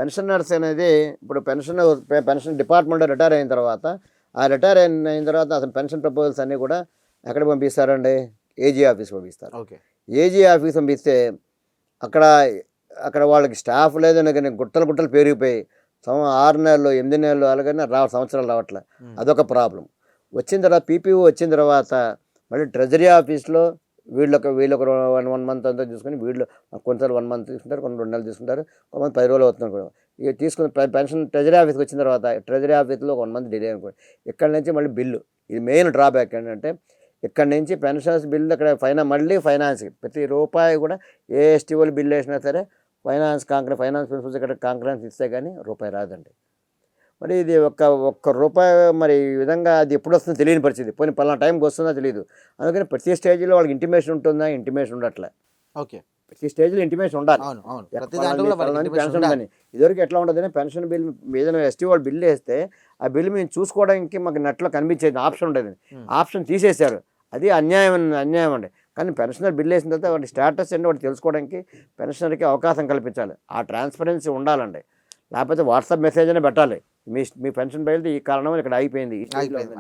పెన్షనర్స్ అనేది ఇప్పుడు పెన్షన్ డిపార్ట్మెంట్ రిటైర్ అయిన తర్వాత అసలు పెన్షన్ ప్రపోజల్స్ అన్నీ కూడా ఎక్కడ పంపిస్తారండి? AG ఆఫీస్ పంపిస్తారు. AG ఆఫీస్ పంపిస్తే అక్కడ వాళ్ళకి స్టాఫ్ లేదని కానీ గుట్టలు పెరిగిపోయి 6 నెలలు 8 నెలలు అలాగనే సంవత్సరాలు రావట్లే. అదొక ప్రాబ్లం. వచ్చిన తర్వాత PPO వచ్చిన తర్వాత మళ్ళీ ట్రెజరీ ఆఫీస్లో వీళ్ళొక 1 మంత్ అంతా తీసుకుని, వీళ్ళు కొంతసార్లు 1 మంత్ తీసుకుంటారు, కొన్ని 2 నెలలు తీసుకుంటారు, కొంతమంది 10 రోజులు అవుతున్నారు కూడా. ఇక తీసుకుని పెన్షన్ ట్రెజరీ ఆఫీస్కి వచ్చిన తర్వాత ట్రెజరీ ఆఫీస్లో 1 మంత్ డిలే అనుకోండి. ఇక్కడ నుంచి మళ్ళీ బిల్లు, ఇది మెయిన్ డ్రాబ్యాక్ ఏంటంటే ఇక్కడ నుంచి పెన్షన్స్ బిల్లు అక్కడ మళ్ళీ ఫైనాన్స్ ప్రతి రూపాయి కూడా ఏ STOలు బిల్లు వేసినా సరే ఫైనాన్స్ ప్రిన్సిపల్స్ ఇక్కడ కాంక్రెన్స్ ఇస్తే కానీ రూపాయి రాదండి. మరి ఇది ఒక్క రూపాయి మరి ఈ విధంగా అది ఎప్పుడు వస్తుందో తెలియని పరిస్థితి. పోనీ పలానా టైంకి వస్తుందో తెలియదు. అందుకని ప్రతి స్టేజ్లో వాళ్ళకి ఇంటిమేషన్ ఉంటుందా? ఇంటిమేషన్ ఉండట్లే. ప్రతి స్టేజ్లో ఇంటిమేషన్ ఉండాలి. పెన్షన్ ఉందని ఇదివరకు ఎట్లా ఉంటుంది? పెన్షన్ బిల్ ఏదైనా ST వాళ్ళు బిల్లు వేస్తే ఆ బిల్లు మేము చూసుకోవడానికి మాకు నెట్లో కనిపించేది ఆప్షన్ ఉండేది. ఆప్షన్ తీసేశారు. అది అన్యాయం అండి. కానీ పెన్షనర్ బిల్లు వేసిన తర్వాత వాటి స్టేటస్ ఏంటో వాటి తెలుసుకోవడానికి పెన్షనర్కి అవకాశం కల్పించాలి. ఆ ట్రాన్స్పరెన్సీ ఉండాలండి. లేకపోతే వాట్సాప్ మెసేజ్ అనే పెట్టాలి, మీ పెన్షన్ బయలుదేరి ఈ కారణం ఇక్కడ అయిపోయింది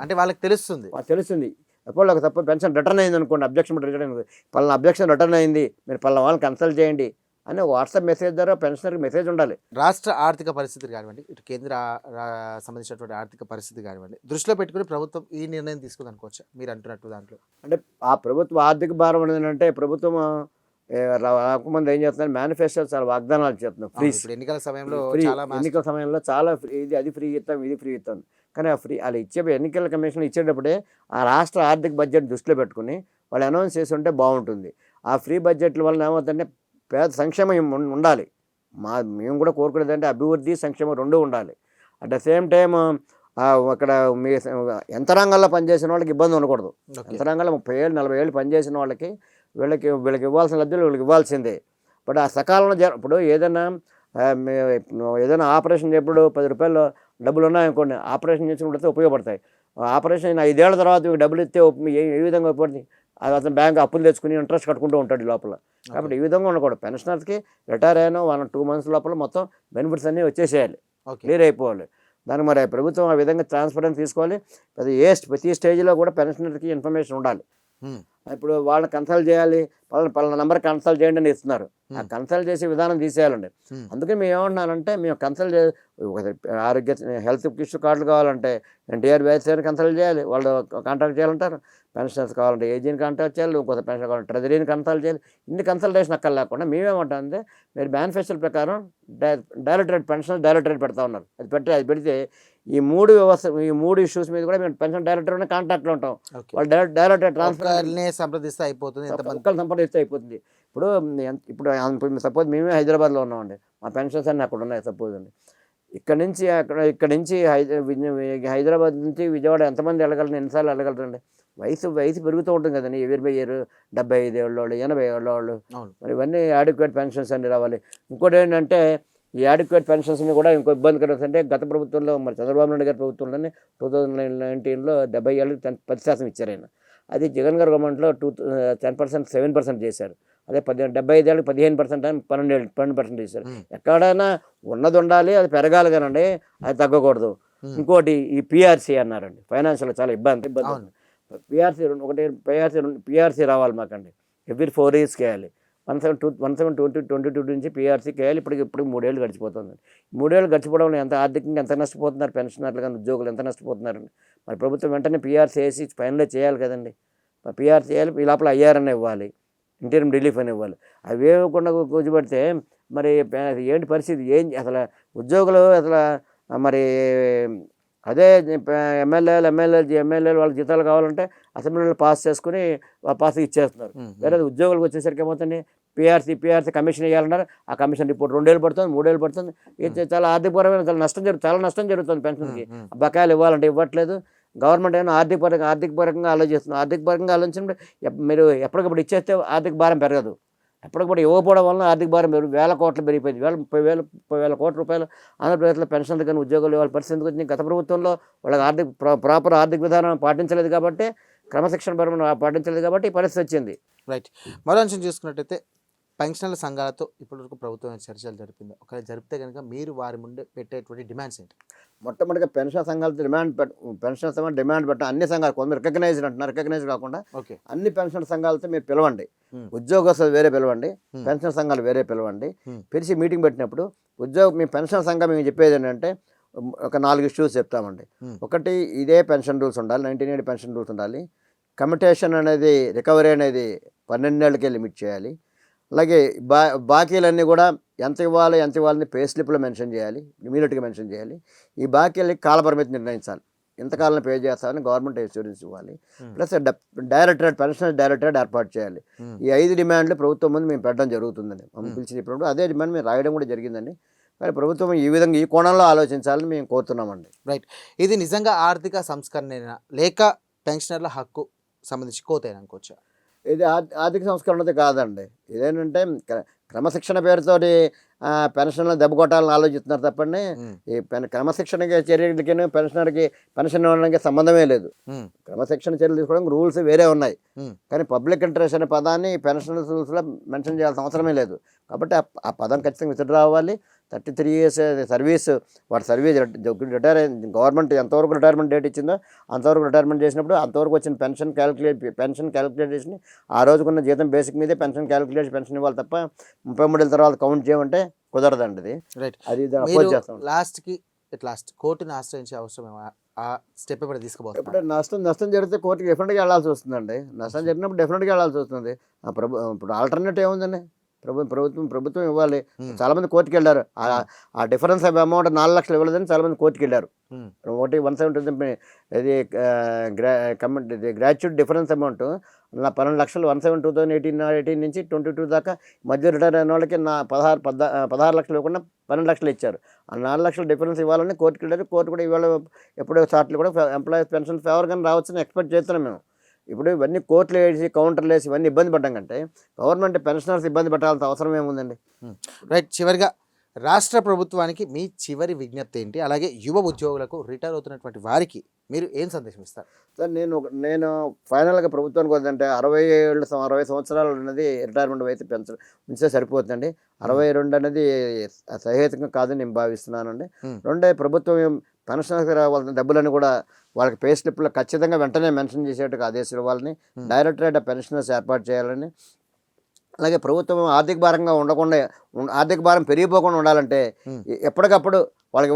అంటే వాళ్ళకి తెలుస్తుంది. ఎప్పుడు ఒక తప్ప పెన్షన్ రిటర్న్ అయింది అనుకోండి, అబ్జెక్షన్ పలానా అబ్జెక్షన్ రిటర్న్ అయింది, మీరు పలానా వాళ్ళని కన్సల్ట్ చేయండి అని వాట్సాప్ మెసేజ్ ద్వారా పెన్షనర్కి మెసేజ్ ఉండాలి. రాష్ట్ర ఆర్థిక పరిస్థితి కానివ్వండి, ఇటు కేంద్ర సంబంధించినటువంటి ఆర్థిక పరిస్థితి కానివ్వండి, దృష్టిలో పెట్టుకుని ప్రభుత్వం ఈ నిర్ణయం తీసుకుంది అనుకోవచ్చా మీరు అంటున్నట్టు? దాంట్లో అంటే ఆ ప్రభుత్వ ఆర్థిక భారం అనేది అంటే ప్రభుత్వం రాకముందు ఏం చేస్తున్నారు? మేనిఫెస్టో చాలా వాగ్దానాలు చేస్తున్నారు. ఎన్నికల సమయంలో చాలా ఫ్రీ, అది ఫ్రీ ఇస్తాం, ఇది ఫ్రీ ఇస్తాం. కానీ ఆ ఫ్రీ వాళ్ళు ఎన్నికల కమిషన్ ఇచ్చేటప్పుడే ఆ రాష్ట్ర ఆర్థిక బడ్జెట్ దృష్టిలో పెట్టుకుని వాళ్ళు అనౌన్స్ చేసి ఉంటే బాగుంటుంది. ఆ ఫ్రీ బడ్జెట్ల వల్ల ఏమవుతుందంటే పేద సంక్షేమం ఉండాలి. మేము కూడా కోరుకునేది అంటే అభివృద్ధి సంక్షేమం రెండూ ఉండాలి. అట్ ద సేమ్ టైం అక్కడ మీ యంత్రాంగాల్లో పనిచేసిన వాళ్ళకి ఇబ్బంది ఉండకూడదు. యంత్రాంగాల్లో 30 ఏళ్ళు 40 ఏళ్ళు పనిచేసిన వాళ్ళకి వీళ్ళకి ఇవ్వాల్సిన లబ్ధులు వీళ్ళకి ఇవ్వాల్సిందే. బట్ ఆ సకాలంలో ఇప్పుడు ఏదైనా ఆపరేషన్ చేప్పుడు 10 రూపాయలు డబ్బులు ఉన్నాయనుకోండి, ఆపరేషన్ చేసుకుంటే ఉపయోగపడతాయి. ఆపరేషన్ 5 ఏళ్ల తర్వాత మీకు డబ్బులు ఇస్తే ఏ విధంగా ఉపయోగపడుతుంది? అతను బ్యాంక్ అప్పులు తెచ్చుకుని ఇంట్రెస్ట్ కట్టుకుంటూ ఉంటాడు లోపల. కాబట్టి ఈ విధంగా ఉండకూడదు. పెన్షనర్స్కి రిటైర్ అయినా 1-2 మంత్స్ లోపల మొత్తం బెనిఫిట్స్ అన్నీ వచ్చేసేయాలి, క్లియర్ అయిపోవాలి. దానికి మరి ప్రభుత్వం ఆ విధంగా ట్రాన్స్పరెన్స్ తీసుకోవాలి. ప్రతి స్టేజ్లో కూడా పెన్షనర్కి ఇన్ఫర్మేషన్ ఉండాలి. ఇప్పుడు వాళ్ళని కన్సల్ట్ చేయాలి, పలానా నెంబర్ కన్సల్ట్ చేయండి అని ఇస్తున్నారు. ఆ కన్సల్ట్ చేసే విధానం తీసేయాలండి. అందుకని మేము ఏమంటున్నానంటే, మేము కన్సల్ట్ ఆరోగ్య హెల్త్ ఇష్యూ కార్డులు కావాలంటే NTR వైఎస్ఆర్ని కన్సల్ట్ చేయాలి, వాళ్ళు కాంటాక్ట్ చేయాలంటారు. పెన్షన్స్ కావాలంటే ఏజీని కాంటాక్ట్ చేయాలి, ఇంకొక పెన్షన్ కావాలంటే ట్రెజరీని కన్సల్ట్ చేయాలి. ఇన్ని కన్సల్టేషన్ అక్కడ లేకుండా మేమేమంటామంటే, మీరు మేనిఫెస్టో ప్రకారం డైరెక్టరేట్ పెడతా ఉన్నారు. అది పెడితే ఈ 3 ఇష్యూస్ మీద కూడా మేము పెన్షన్ డైరెక్టర్ కాంటాక్ట్లో ఉంటాం. వాళ్ళు డైరెక్టర్ సంప్రదిస్తే అయిపోతుంది. ఇప్పుడు సపోజ్ మేమే హైదరాబాద్లో ఉన్నామండి, మా పెన్షన్స్ అన్నీ అక్కడ ఉన్నాయి సపోజ్ అండి. ఇక్కడ నుంచి హైదరాబాద్ నుంచి విజయవాడ ఎంతమంది వెళ్ళగలరు? ఎన్నిసార్లు వెళ్ళగలరండి? వయసు పెరుగుతూ ఉంటుంది కదండి. ఎవరి ఇయర్ 75 ఏళ్ళ వాళ్ళు, 80 ఏళ్ళ వాళ్ళు, మరి ఇవన్నీ అడిక్వేట్ పెన్షన్స్ అన్నీ రావాలి. ఇంకోటి ఏంటంటే, ఈ యాడిక్వేట్ పెన్షన్స్ని కూడా ఇంకో ఇబ్బంది కలుగుతుంటే గత ప్రభుత్వంలో మరి చంద్రబాబు నాయుడు గారి ప్రభుత్వంలోనే 2019లో 70 ఏళ్ళకి 10% ఇచ్చారు ఆయన. అది జగన్ గారి గవర్నమెంట్లో 10% 7% చేశారు. అదే 75 ఏళ్ళకి 15% అని 12% చేశారు. ఎక్కడైనా ఉన్నది ఉండాలి, అది పెరగాలి కానండి, అది తగ్గకూడదు. ఇంకోటి ఈ పిఆర్సీ అన్నారండి, ఫైనాన్షియల్ చాలా ఇబ్బంది అవును. పిఆర్సీ రావాలి మాకండి, ఎవ్రీ 4 years చేయాలి. 1722 నుంచి పిఆర్సీ చేయాలి. ఇప్పుడు 3 ఏళ్ళు గడిచిపోతుంది. 3 ఏళ్ళు గడిచిపోవడం ఎంత ఆర్థికంగా ఎంత నష్టపోతున్నారు పెన్షనర్లు కానీ ఉద్యోగులు ఎంత నష్టపోతున్నారండి. మరి ప్రభుత్వం వెంటనే పిఆర్సీ వేసి ఫైనలైజ్ చేయాలి కదండి. పిఆర్సీ చేయాలి, ఈ లోపల ఐఆర్ఎన్ ఇవ్వాలి, ఇంటీరియం రిలీఫ్ అని ఇవ్వాలి. అవి ఇవ్వకుండా కూర్చోబెడితే మరి ఏంటి పరిస్థితి, ఏం అసలు ఉద్యోగులు అసలు మరి అదే ఎమ్మెల్యేలు వాళ్ళ జీతాలు కావాలంటే అసెంబ్లీలో పాస్ చేసుకుని పాస్ ఇచ్చేస్తున్నారు. వేరే ఉద్యోగులకు వచ్చేసరికి ఏమవుతుంది, పిఆర్సీ కమిషన్ వేయాలన్నారు. ఆ కమిషన్ రిపోర్ట్ 2 ఏళ్ళు పడుతుంది, 3 ఏళ్ళు పడుతుంది. ఇది చాలా ఆర్థికపరమైన చాలా నష్టం జరుగుతుంది పెన్షన్కి. బకాయిలు ఇవ్వాలంటే ఇవ్వట్లేదు. గవర్నమెంట్ ఏమైనా ఆర్థికపరంగా ఆలోచిస్తుంది. ఆర్థికపరంగా ఆలోచించినప్పుడు మీరు ఎప్పటికప్పుడు ఇచ్చేస్తే ఆర్థిక భారం పెరగదు. ఎప్పటికప్పుడు ఇవ్వకపోవడం వల్ల ఆర్థిక భారం వేల కోట్లు పెరిగిపోయింది. 30,000 కోట్ల రూపాయలు ఆంధ్రప్రదేశ్లో పెన్షన్లు కానీ ఉద్యోగులు వాళ్ళ పరిస్థితి వచ్చింది. గత ప్రభుత్వంలో వాళ్ళకి ప్రాపర్ ఆర్థిక విధానం పాటించలేదు కాబట్టి, క్రమశిక్షణ పరమైన పాటించలేదు కాబట్టి ఈ పరిస్థితి వచ్చింది. రైట్. మరో అంశం చూసుకున్నట్టయితే పెన్షనర్ల సంఘాలతో ఇప్పటివరకు ప్రభుత్వం చర్చలు జరిపింది. ఒకవేళ జరిపితే కనుక మీరు వారి ముందే పెట్టేటువంటి డిమాండ్స్ ఏంటి? మొట్టమొదటిగా పెన్షన్ సంఘాలతో డిమాండ్ పెట్ట అన్ని సంఘాలు కొందరు రికగ్నైజ్డ్ అంటున్నారు. రికగ్నైజ్ కాకుండా అన్ని పెన్షన్ సంఘాలతో మీరు పిలవండి. ఉద్యోగస్తులు వేరే పిలవండి, పెన్షన్ సంఘాలు వేరే పిలవండి. పిలిచి మీటింగ్ పెట్టినప్పుడు మీ పెన్షన్ సంఘం మేము చెప్పేది ఏంటంటే ఒక 4 ఇష్యూస్ చెప్తామండి. ఒకటి, ఇదే పెన్షన్ రూల్స్ ఉండాలి, 1980 పెన్షన్ రూల్స్ ఉండాలి. కమిటేషన్ అనేది, రికవరీ అనేది 12 ఏళ్ళకే లిమిట్ చేయాలి. అలాగే బాకీలన్నీ కూడా ఎంత ఇవ్వాలని పే స్లిప్లో మెన్షన్ చేయాలి, ఇమీడియట్గా మెన్షన్ చేయాలి. ఈ బాకీలకి కాలపరిమితి నిర్ణయించాలి, ఎంతకాలం పే చేస్తామని గవర్నమెంట్ ఇన్సూరెన్స్ ఇవ్వాలి. ప్లస్ పెన్షన్ డైరెక్టరేట్ ఏర్పాటు చేయాలి. ఈ 5 డిమాండ్లు ప్రభుత్వం ముందు మేము పెట్టడం జరుగుతుందండి. మమ్మల్ని పిలిచి చెప్పినప్పుడు అదే డిమాండ్ మేము రాయడం కూడా జరిగిందండి. కానీ ప్రభుత్వం ఈ విధంగా ఈ కోణంలో ఆలోచించాలని మేము కోరుతున్నామండి. రైట్. ఇది నిజంగా ఆర్థిక సంస్కరణ లేక పెన్షనర్ల హక్కు సంబంధించి కోతేనా అనుకోవచ్చా? ఇది ఆర్థిక సంస్కరణతే కాదండి. ఇదేంటంటే క్రమశిక్షణ పేరుతోటి పెన్షన్లు దెబ్బ కొట్టాలని ఆలోచిస్తున్నారు తప్పండి. ఈ క్రమశిక్షణ చర్యలకి పెన్షన్ ఇవ్వడానికి సంబంధమే లేదు. క్రమశిక్షణ చర్యలు తీసుకోవడానికి రూల్స్ వేరే ఉన్నాయి. కానీ పబ్లిక్ ఇంట్రెస్ట్ అనే పదాన్ని పెన్షన్ రూల్స్లో మెన్షన్ చేయాల్సిన అవసరమే లేదు. కాబట్టి ఆ పదం ఖచ్చితంగా విత్డ్రా అవ్వాలి. 33 years సర్వీస్, వాటి సర్వీస్ రిటైర్ అయింది. గవర్నమెంట్ ఎంతవరకు రిటైర్మెంట్ డేట్ ఇచ్చిందో అంతవరకు రిటైర్మెంట్ చేసినప్పుడు అంతవరకు వచ్చిన పెన్షన్ క్యాలిక్యులేట్ చేసి ఆ రోజుకున్న జీతం బేసిక్ మీదే పెన్షన్ ఇవ్వాలి తప్ప 33 ఏళ్ళ తర్వాత కౌంట్ చేయమంటే కుదరదండి. ఇది రైట్. అది లాస్ట్ కోర్టుని ఆశ్రయించే అవసరం ఆ స్టెప్ ఎప్పుడు తీసుకోబోతుంది? ఎప్పుడైనా నష్టం జరిగితే కోర్టుకి డెఫినెట్గా వెళ్ళాల్సి వస్తుందండి. నష్టం జరిగినప్పుడు డెఫినెట్గా వెళ్ళాల్సి వస్తుంది. ఇప్పుడు ఆల్టర్నేటివ్ ఏముందండి? ప్రభుత్వం ఇవ్వాలి. చాలా మంది కోర్టుకి వెళ్ళారు. ఆ డిఫరెన్స్ ఆఫ్ అమౌంట్ 4 లక్షలు ఇవ్వలేదని చాలా మంది కోర్టుకి వెళ్ళారు. ఒకటి 170 ఇది గ్రాట్యుయేట్ డిఫరెన్స్ అమౌంట్ 12 లక్షలు 170,2018 నుంచి 22 దాకా మధ్య రిటైర్ అయిన వాళ్ళకి 16 లక్షలు ఇవ్వకుండా 12 లక్షలు ఇచ్చారు. ఆ 4 లక్షల డిఫరెన్స్ ఇవ్వాలని కోర్టుకి వెళ్ళారు. కోర్టు కూడా ఇవాళ ఎప్పుడో చార్ట్లు కూడా ఎంప్లాయీస్ పెన్షన్ ఫేవర్ కానీ రావచ్చని ఎక్స్పెక్ట్ చేస్తున్నాం మేము. ఇప్పుడు ఇవన్నీ కోర్టులు వేసి కౌంటర్లు వేసి ఇవన్నీ ఇబ్బంది పడ్డాం కంటే గవర్నమెంట్ పెన్షనర్స్ ఇబ్బంది పెట్టాల్సిన అవసరం ఏముందండి? రైట్. చివరిగా రాష్ట్ర ప్రభుత్వానికి మీ చివరి విజ్ఞప్తి ఏంటి? అలాగే యువ ఉద్యోగులకు రిటైర్ అవుతున్నటువంటి వారికి మీరు ఏం సందేశం ఇస్తారు? సార్, నేను ఫైనల్గా ప్రభుత్వానికి వద్దంటే 60 సంవత్సరాలు అనేది రిటైర్మెంట్ అయితే పెంచితే సరిపోతుందండి. 62 అనేది సహేతుకంగా కాదని నేను భావిస్తున్నానండి. రెండే, ప్రభుత్వం పెన్షన్కి రావాల్సిన డబ్బులని కూడా వాళ్ళకి పే స్లిప్లో ఖచ్చితంగా వెంటనే మెన్షన్ చేసేట్టుగా ఆదేశాలు ఇవ్వాలని, డైరెక్టరేట్ పెన్షనర్స్ ఏర్పాటు చేయాలని, అలాగే ప్రభుత్వం ఆర్థిక భారంగా ఉండకుండా, ఆర్థిక భారం పెరిగిపోకుండా ఉండాలంటే ఎప్పటికప్పుడు వాళ్ళకి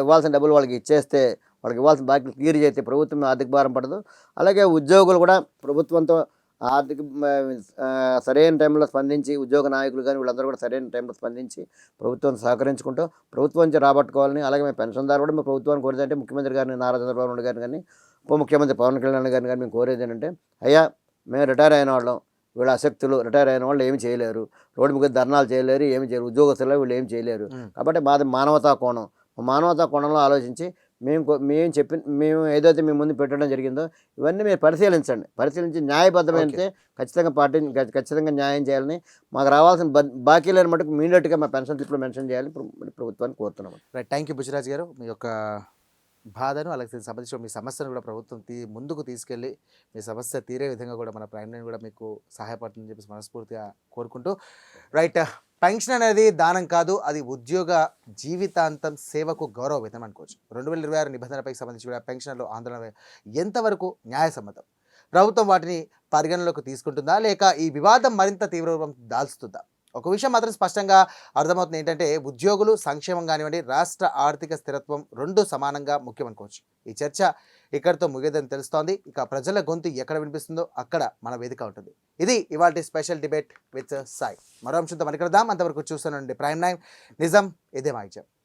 ఇవ్వాల్సిన డబ్బులు వాళ్ళకి ఇచ్చేస్తే, వాళ్ళకి ఇవ్వాల్సిన బాకీలు క్లియర్ చేస్తే ప్రభుత్వం ఆర్థిక భారం పడదు. అలాగే ఉద్యోగులు కూడా ప్రభుత్వంతో ఆర్థిక సరైన టైంలో స్పందించి, ఉద్యోగ నాయకులు కానీ వీళ్ళందరూ కూడా సరైన టైంలో స్పందించి ప్రభుత్వం సహకరించుకుంటూ ప్రభుత్వం నుంచి రాబట్టుకోవాలని, అలాగే మేము పెన్షన్దారు కూడా మేము ప్రభుత్వాన్ని కోరేదంటే ముఖ్యమంత్రి గారిని నారా చంద్రబాబు నాయుడు గారిని కానీ, ఉప ముఖ్యమంత్రి పవన్ కళ్యాణ్ గారిని కానీ మేము కోరేది ఏంటంటే, అయ్యా మేము రిటైర్ అయిన వాళ్ళం, వీళ్ళ అశక్తులు, రిటైర్ అయిన వాళ్ళు ఏమి చేయలేరు, రోడ్డు మీద ధర్నాలు చేయలేరు, ఏమి చేయలేరు, ఉద్యోగస్తులు వీళ్ళు ఏమి చేయలేరు. కాబట్టి మాది మానవతా కోణం. మానవతా కోణంలో ఆలోచించి మేము ఏదైతే మీ ముందు పెట్టడం జరిగిందో ఇవన్నీ మీరు పరిశీలించండి. పరిశీలించి న్యాయబద్ధమైతే ఖచ్చితంగా న్యాయం చేయాలని, మాకు రావాల్సిన బాకీలను మటుకు ఇమీడియట్గా మా పెన్షన్ స్లిప్లో మెన్షన్ చేయాలని ప్రభుత్వాన్ని కోరుతున్నాం. రైట్, థ్యాంక్ యూ బుచ్చిరాజు గారు. మీ యొక్క బాధను అలాగే దీనికి సంబంధించిన మీ సమస్యను కూడా ప్రభుత్వం ముందుకు తీసుకెళ్ళి మీ సమస్య తీరే విధంగా కూడా మన ప్రైమ్ లైన్ కూడా మీకు సహాయపడుతుందని చెప్పేసి మనస్ఫూర్తిగా కోరుకుంటూ, రైట్, పెన్షన్ అనేది దానం కాదు, అది ఉద్యోగ జీవితాంతం సేవకు గౌరవ వేతనం అనుకోవచ్చు. 2026 నిబంధనలపై సంబంధించి కూడా పెన్షన్లో ఆందోళన ఎంతవరకు న్యాయసమ్మతం? ప్రభుత్వం వాటిని పరిగణలోకి తీసుకుంటుందా, లేక ఈ వివాదం మరింత తీవ్రరూపం దాల్చుతుందా? ఒక విషయం మాత్రం స్పష్టంగా అర్థమవుతుంది ఏంటంటే, ఉద్యోగులు సంక్షేమం కానివ్వండి, రాష్ట్ర ఆర్థిక స్థిరత్వం రెండు సమానంగా ముఖ్యం అనుకోవచ్చు. ఈ చర్చ ఇక్కడితో ముగియదని తెలుస్తోంది. ఇక ప్రజల గొంతు ఎక్కడ వినిపిస్తుందో అక్కడ మన వేదిక ఉంటుంది. ఇది ఇవాల్టి స్పెషల్ డిబేట్ విత్ సాయి. మరో అంశంతో మనకి కలుద్దాం. అంతవరకు చూస్తానండి ప్రైమ్ 9 నిజం ఇదే మాయిజం.